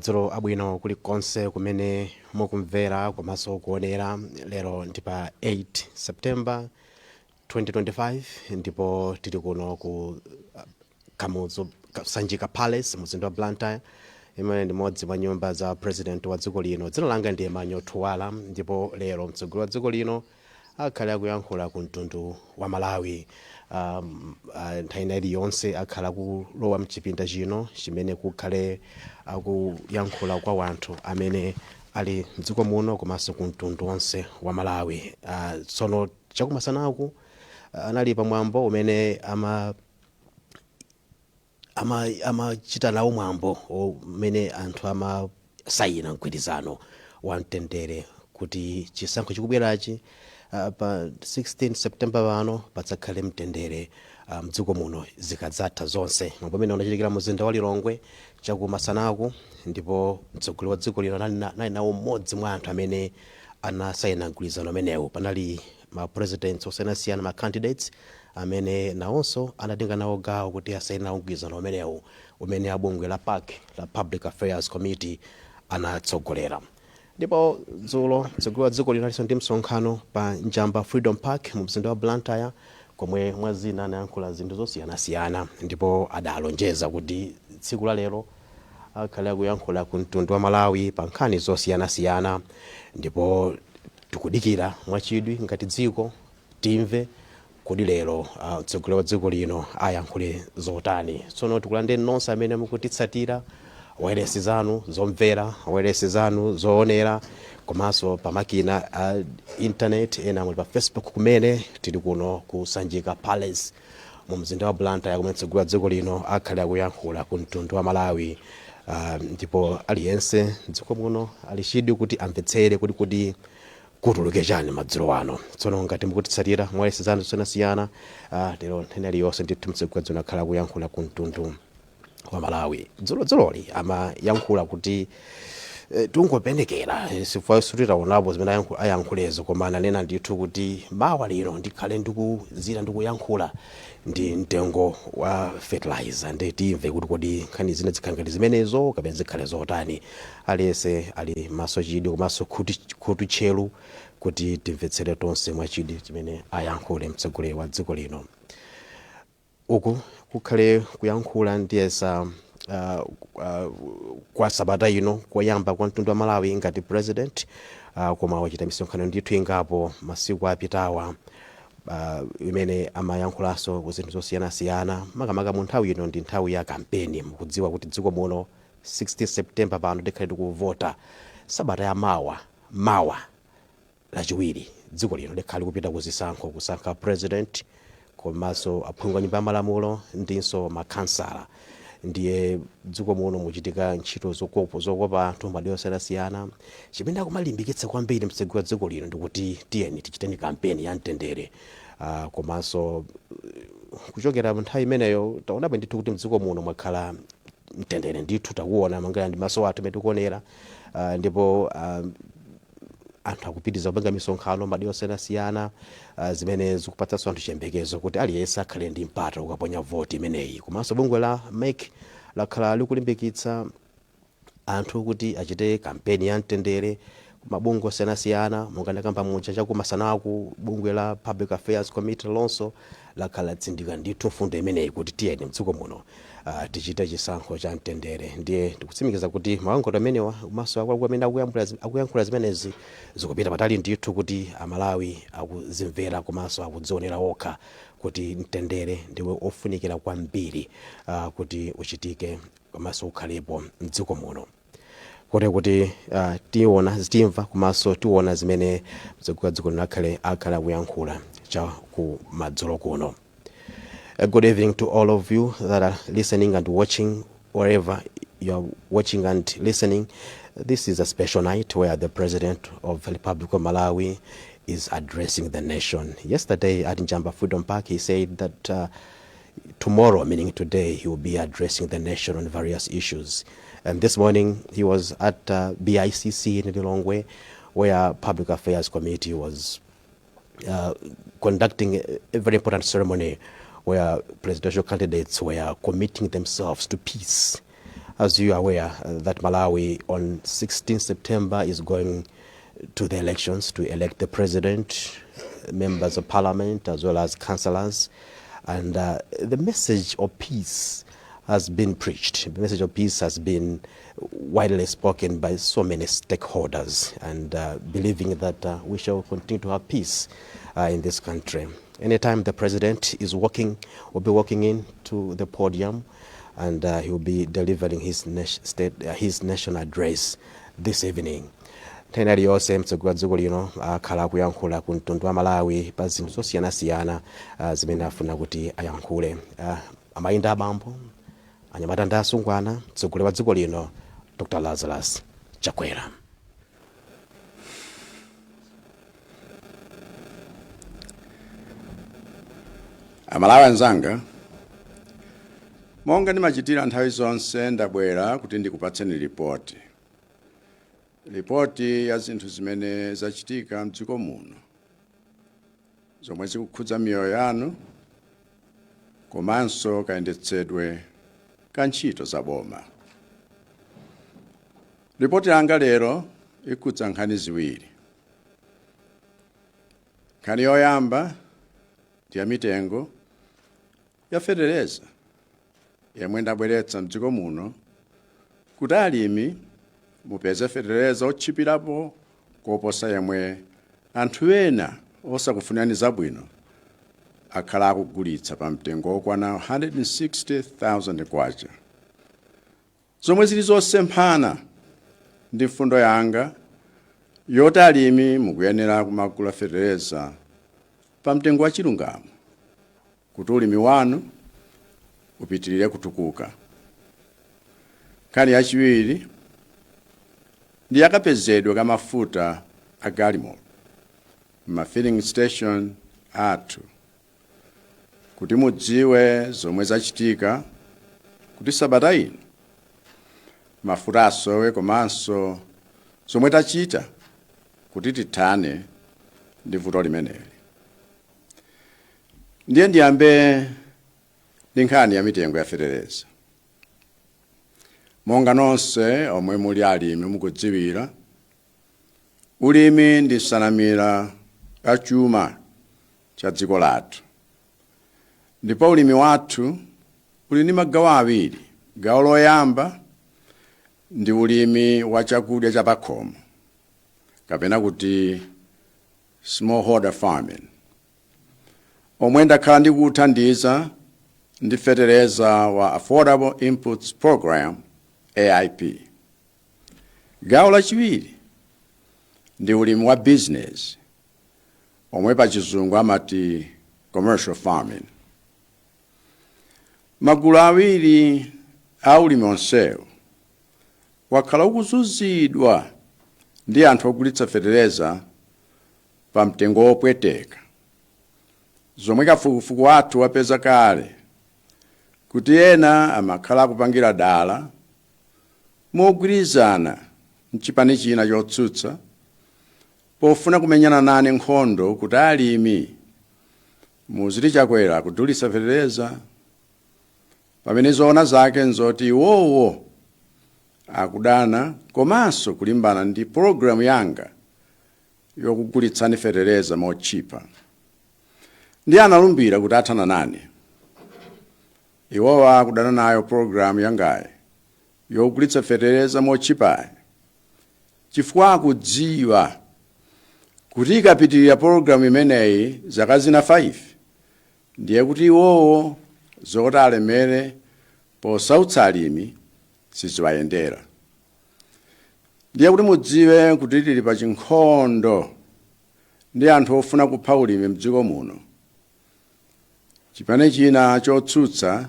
Madzulo abwino kulikonse kumene mukumvera komanso kuonera. Lero ndi pa 8 September 2025 ndipo tili kuno ku Kamuzu Sanjika Palace mzinda wa Blantyre, imene ndi modzi mwa nyumba za president wa dziko lino. Dzina langa ndi Manyo Thuwala, ndipo lero mtsogoleri wa dziko lino akhala akuyankhula ku Ntundu wa Malawi. Nthawi iliyonse akhala kulowa mchipinda chino chimene kukhale akuyankhula kwa wanthu amene ali mdziko muno komanso ku mtundu wonse wa Malawi. Tsono chakumasanaku anali pamwambo umene amachita nawo mwambo umene anthu amasayina mgwirizano wa mtendere kuti chisankho chikubwerachi pa 16 September pano padzakhale mtendere mdziko muno zikadzatha zonse. Mwambo umene unachitikira mzinda wa Lilongwe chakumasanaku, ndipo mtsogoleri wa dziko lino anali nawo mmodzi mwa anthu amene anasayina mgwirizano umenewu. Panali ma presidents osiyanasiyana, ma candidates amene nawonso anatenga nawo gawo kuti asayine nawo mgwirizano umenewu umene abungwe la PAC, la Public Affairs Committee, anatsogolera. Ndipo dzulo mtsogoleri wa dziko lino alinso ndi msonkhano pa Njamba Freedom Park mu mzinda wa Blantyre, komwe mwazina anayankhula zinthu zosiyanasiyana, ndipo adalonjeza kuti tsiku la lero akhala akuyankhula ku mtundu wa Malawi pa nkhani zosiyanasiyana, ndipo tikudikira mwachidwi ngati dziko timve kuti lero mtsogoleri wa dziko lino ayankhule zotani. Tsono tikulandeni nonse amene mukutitsatira, wairesi zanu zomvera, wairesi zanu zoonera, komanso pamakina internet, ena muli pa Facebook kumene tili kuno ku Sanjika Palace mu mzinda wa Blantyre, kumene mtsogoleri wa dziko lino akhala akuyankhula ku mtundu wa Malawi. Ndipo aliyense dziko muno alishidi kuti amvetsere kuti kutuluke chani madzulo ano. Tsono ngati mukutitsatira mwairesi zanu zosiyanasiyana, lero nthawi iliyonse ndithu mtsogoleri wa dziko lino akhala akuyankhula ku mtundu wa Malawi. Dzuloli amayankhula kuti tungopendekera sifukwa sititaonapo zimene ayankhulezo, koma ananena ndithu kuti mawa lero ndikhale ndikuzira ndikuyankhula ndi mtengo wa fertilizer, ndi timve kuti kodi nkhani zine zikhangati zimenezo kapena zikhale zotani. Aliyense ali maso chidwi komanso khutu tcheru kuti timvetsere tonse mwachidwi chimene ayankhule mtsogoleri wa dziko lino. Uku kukhale kuyankhula ndiyesa kwa sabata ino koyamba kwa mtundu wa Malawi ngati president, koma wachita misonkhano ndithu ingapo masiku apitawa imene amayankhulanso ku zinthu zosiyanasiyana. Makamaka mu nthawi ino ndi nthawi ya kampeni. Mukudziwa kuti dziko muno 16 September pano tikhale tikuvota. Sabata ya mawa lachiwiri dziko lino likhale kupita kuzisankho, kusankha president komanso aphungu a nyumba ya malamulo ndinso makhansala. Ndiye dziko muno muchitika ntchito zokopa anthu madera osiyanasiyana. Chimene akumalimbikitsa kwambiri mtsogoleri wa dziko lino ndikuti tiyeni tichiteni kampeni ya mtendere. Komanso kuchokera nthawi imeneyo taonapo ndithu kuti mdziko muno mwakhala mtendere ndithu, takuona mangana ndi maso athu amene tikuonera. Ndipo anthu akupitiriza kupanga misonkhano madera osiyanasiyana zimene zikupatsanso anthu chiyembekezo kuti aliyense akhale ndi mpata ukaponya voti imeneyi. Komanso bungwe la MEC lakhala likulimbikitsa anthu kuti achite kampeni ya mtendere. Mabungwe osiyanasiyana monga ndakamba muja chakumasanaku, bungwe la Public Affairs Committee lonso lakhala tsindika ndithu mfundo imeneyi kuti tiyeni mdziko muno tichite chisankho cha mtendere. Ndiye ndikutsimikiza kuti mawangoto amenewa maso akulu amene akuyankhula zimenezi zikupita patali ndithu kuti Amalawi akuzimvera komanso akudzionera okha kuti mtendere ndiwe ofunikira kwambiri kuti uchitike komanso ukhalepo mdziko muno. Kuti timva komanso tiona zimene mtsogoleri wa dziko lino akhala akuyankhula cha ku madzulo kuno. Good evening to all of you that are listening and watching, wherever you are watching and listening. This is a special night where the President of the Republic of Malawi is addressing the nation. Yesterday at Njamba Freedom Park, he said that tomorrow, meaning today, he will be addressing the nation on various issues. And this morning, he was at BICC in Lilongwe, where Public Affairs Committee was conducting a very important ceremony where presidential candidates were committing themselves to peace As you are aware, that Malawi on 16 September is going to the elections to elect the president, members of parliament, as well as councillors. And the message of peace has been preached. The message of peace has been widely spoken by so many stakeholders, and believing that we shall continue to have peace in this country. Anytime the president is will be walking into the podium, and he will be delivering his national address this evening. Tena liyonse mtsogolo dziko lino akhala kuyankhula ku Ntundu wa Malawi pa zinthu zosiyanasiyana zimene afuna kuti ayankhule. Amayinda abambo, anyamata ndi asungwana, mtsogoleri wa dziko lino Dr. Lazarus Achakwera. Amalawi anzanga, monga ndimachitira nthawi zonse ndabwera kuti ndikupatseni ripoti. Ripoti ya zinthu zimene zachitika mdziko muno, zomwe zikukhudza miyoyo yanu, komanso kayendetsedwe ka ntchito za boma. Ripoti yanga lero ikhudza nkhani ziwiri. Nkhani yoyamba ndi ya mitengo ya fetereza yemwe ndabweretsa mdziko muno kuti alimi mupeze fetereza otchipirapo koposa yemwe anthu ena osakufunirani zabwino akhala akugulitsa pa mtengo okwana 160,000 kwacha. Zomwe zili zosemphana ndi mfundo yanga yoti alimi mukuyenera kumagula fetereza pa mtengo wa chilungamo kuti ulimi wanu upitirire kutukuka. Nkhani yachiwiri ndi yakapezedwe ka mafuta a galimoto ma filling station athu, kuti mudziwe zomwe zachitika kuti sabata ino mafuta asowe, komanso zomwe tachita kuti tithane ndi vuto limeneli. Ndiye ndiyambe ndi nkhani ya mitengo ya fetereza. Monga nonse omwe muli alimi mukudziwira, ulimi ndi nsanamira ya chuma cha dziko lathu. Ndipo ulimi wathu uli ndi magawo awiri. Gawo loyamba ndi ulimi wa chakudya cha pakhomo, kapena kuti smallholder farming, omwe ndakhala ndikuthandiza ndi fetereza wa Affordable Inputs Program AIP. Gawo lachiwiri ndi ulimi wa business, omwe pa chizungu amati commercial farming. Magulu awiri a ulimi onsewo wakhala ukuzunzidwa ndi anthu ogulitsa fetereza pa mtengo wopweteka, zomwe kafukufuku wathu wapeza kale kuti ena amakhala kupangira dala mogwirizana mchipani china chotsutsa pofuna kumenyana nane nkhondo kuti alimi muziti chakwera kudulitsa fetereza, pamene zoona zake nzoti iwowo akudana komanso kulimbana ndi programu yanga yokugulitsani fetereza mochipa. Ndi analumbira kuti athana nane. Iwowa akudana nayo programu yangayi yokugulitsa fetereza mochipayi, chifukwa akudziwa kuti ikapitirira programu imeneyi zaka zina 5, ndiye kuti iwowo zoti alemere posautsa alimi siziwayendera. Ndiye kuti mudziwe kuti tili pa chinkhondo ndi anthu ofuna kupha ulimi mdziko muno. Chipani china chotsutsa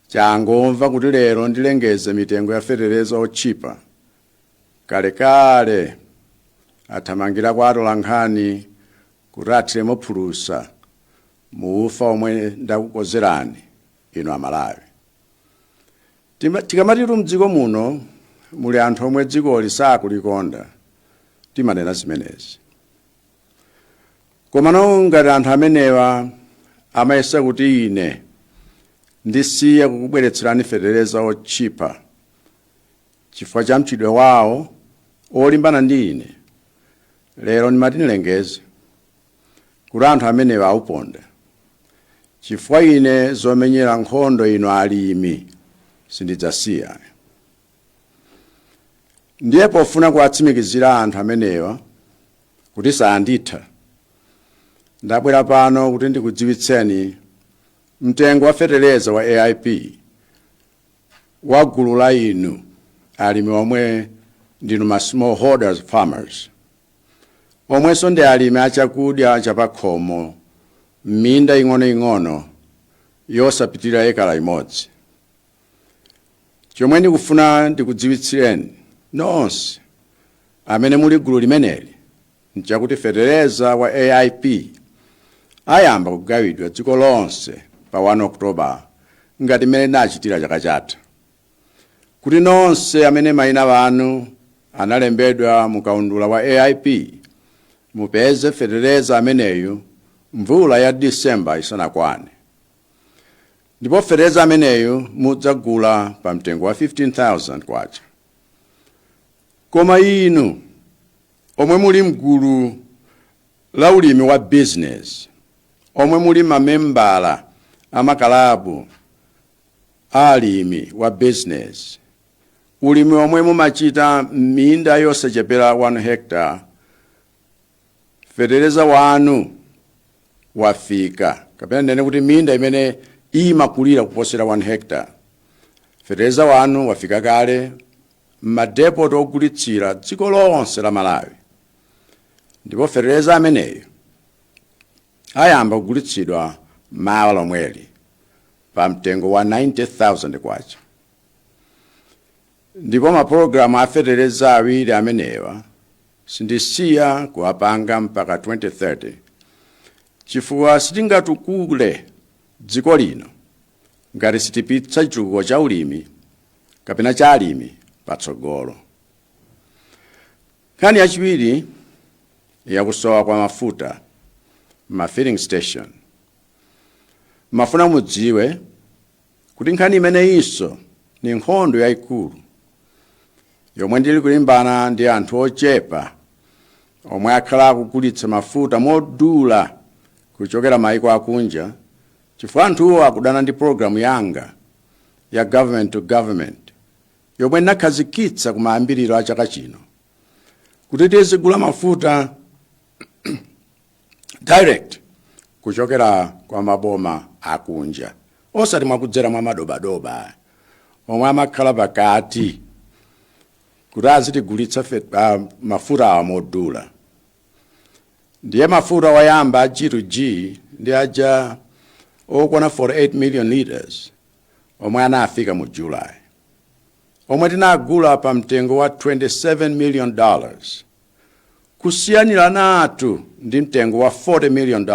changomva kuti lero ndilengeze mitengo ya fetereza otchipa, kalekale athamangira kwa atolankhani kuti athire mophulusa muufa omwe ndakukozerani inu Amalawi. Tikamatitu mdziko muno muli anthu omwe dziko lisakulikonda, timanena zimenezi. Koma ngati anthu amenewa amayesa kuti ine ndisiye kukubweretserani fetereza otchipa chifukwa cha mchitidwe wawo olimbana ndi ine, lero ndimatinilengeze kuti anthu amenewa auponda, chifukwa ine zomenyera nkhondo ino alimi sindidzasiya. Ndiye pofuna kuwatsimikizira anthu amenewa kuti sanditha, ndabwera pano kuti ndikudziwitseni mtengo wa fetereza wa AIP wa gulu la inu alimi omwe ndinu ma smallholders farmers, omwenso ndi alimi achakudya chapakhomo m'minda ing'onoing'ono yosapitirira ekala imodzi. Chomwe ndikufuna ndikudziwitsireni nonse amene muli gulu limeneli nchakuti fetereza wa AIP ayamba kugawidwa dziko lonse pa 1 Oktoba ngati mmene nachitira chaka chatha, kuti nonse amene mayina wanu analembedwa mukaundula wa AIP mupeze fetereza ameneyu mvula ya Disemba isanakwane. Ndipo fetereza ameneyu mudzagula pa mtengo wa 15,000 kwacha. Koma inu omwe muli mgulu la ulimi wa business, omwe muli mamembala amakalabu alimi wa business, ulimi omwe mumachita minda yosachepera 1 hectare, fetereza wanu wafika, kapena ndene kuti minda imene imakulira kuposera 1 hectare, fetereza wanu wafika kale m'madepot ogulitsira dziko lonse la Malawi. Ndipo fetereza ameneyo ayamba kugulitsidwa mawa lomweli pa mtengo wa 90,000 kwacha. Ndipo mapulogalamu a fetereza awiri amenewa sindisiya kuwapanga mpaka 2030, chifukwa sitingatukule dziko lino ngati sitipitsa chitukuko cha ulimi kapena cha alimi patsogolo. Nkhani yachiwiri yakusowa kwa mafuta ma filling station. Mafuna mudziwe kuti nkhani imeneyinso ni nkhondo yayikulu yomwe ndili kulimbana ndi anthu ochepa omwe akhala akugulitsa mafuta modula kuchokera maiko akunja, chifukwa anthuwo akudana ndi programu yanga ya government to government yomwe nakhazikitsa kumayambiriro a chaka chino kuti tizigula mafuta direct kuchokera kwa maboma akunja, osati mwakudzera mwa madobadoba omwe amakhala pakati kuti azitigulitsa mafuta awa modula. Ndiye mafuta wayamba G2G ndi aja okwana 48 million liters omwe anafika mu July, omwe tinagula pa mtengo wa $27 million, kusiyanira natu ndi mtengo wa $40 million.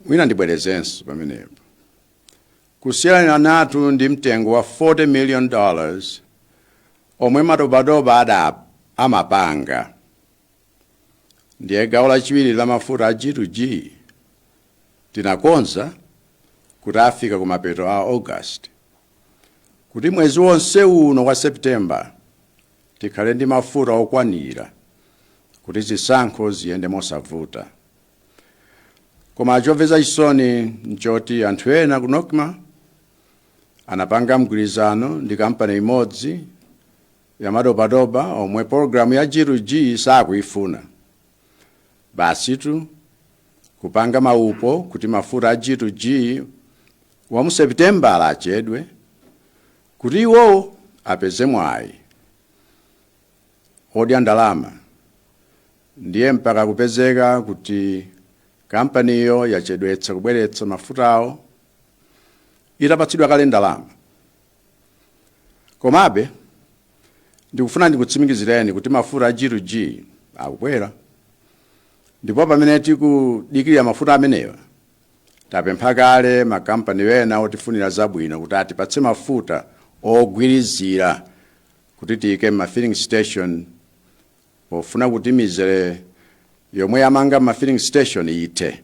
Wina ndibwerezenso pamenepo. Kusiyanira natu ndi mtengo wa $40 million omwe madobadoba amapanga. Ndiye gawo lachiwiri la mafuta a G2G tinakonza kuti afika kumapeto a August, kuti mwezi wonse uno wa September tikhale ndi mafuta okwanira kuti zisankho ziyende mosavuta. Koma chomvetsa chisoni nchoti anthu ena ku Nokma anapanga mgwirizano ndi kampani imodzi ya madobadoba omwe programu ya G2G sakuifuna. Basitu kupanga maupo kuti mafuta a G2G wa mu September achedwe kuti iwo apeze mwayi odya ndalama. Ndiye mpaka kupezeka kuti kampani iyo yachedwetsa kubweretsa mafutawo itapatsidwa kale ndalama. Komabe ndikufuna ndikutsimikizireni kuti mafuta a G2G akubwera. Ndipo pamene tikudikirira mafuta amenewa tapempha kale makampani wena otifunira zabwino kuti atipatse mafuta ogwirizira kuti tiyike ma filling station pofuna kuti mizere yomwe yamanga ma filling station ite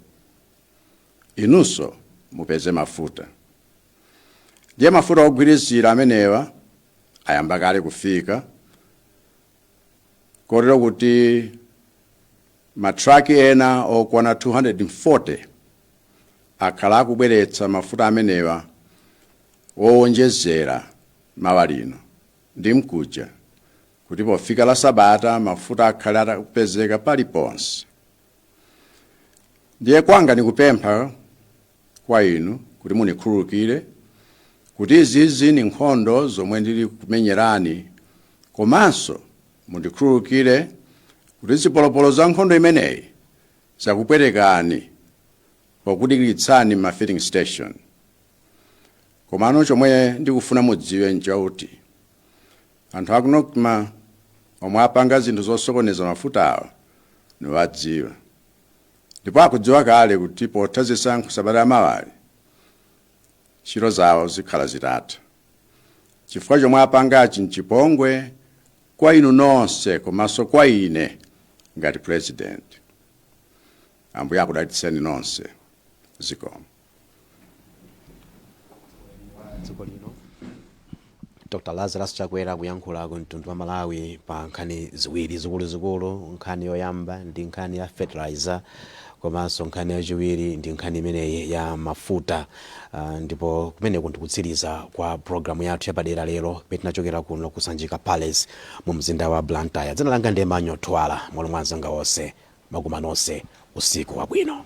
inunso mupeze mafuta. Ndiye mafuta ogwirizira amenewa ayamba kale kufika kotero kuti matraki ena okwana 240 akhala akubweretsa mafuta amenewa owonjezera mawa lino ndi mkuja kuti pofika la Sabata mafuta akhale akupezeka paliponse. Ndiye kwanga nikupempha kwa inu kuti munikhululukire kuti izi ni nkhondo zomwe ndili kumenyerani, komanso mundikhululukire kuti zipolopolo za nkhondo imeneyi zakupwetekani pokudikiritsani ma filling station. Komano chomwe ndikufuna mudziwe nchakuti anthu akunokuma omwe apanga zinthu zosokoneza mafuta awa niwadziwa, ndipo akudziwa kale kuti potha zisankho Sabata ya Malawi ntchito zawo zikhala zitatha. Chifukwa chomwe apangachi nchipongwe kwa inu nonse komanso kwa ine ngati president. Ambuye akudalitseni nonse. Zikomo. Dr. Lazarus Achakwera kuyankhula ku Ntundu wa Malawi pa nkhani ziwiri zikuluzikulu, nkhani yoyamba ndi nkhani ya fertilizer, komanso nkhani yachiwiri ndi nkhani imeneyi ya mafuta. Ndipo kumeneko ndikutsiriza kwa programu yathu yapadera lero petinachokera kuno kusanjika Palace mu mzinda wa Blantyre. Dzina langa ndi Manyo Twala, mwalo mwanzanga onse, makuma nonse, usiku wabwino.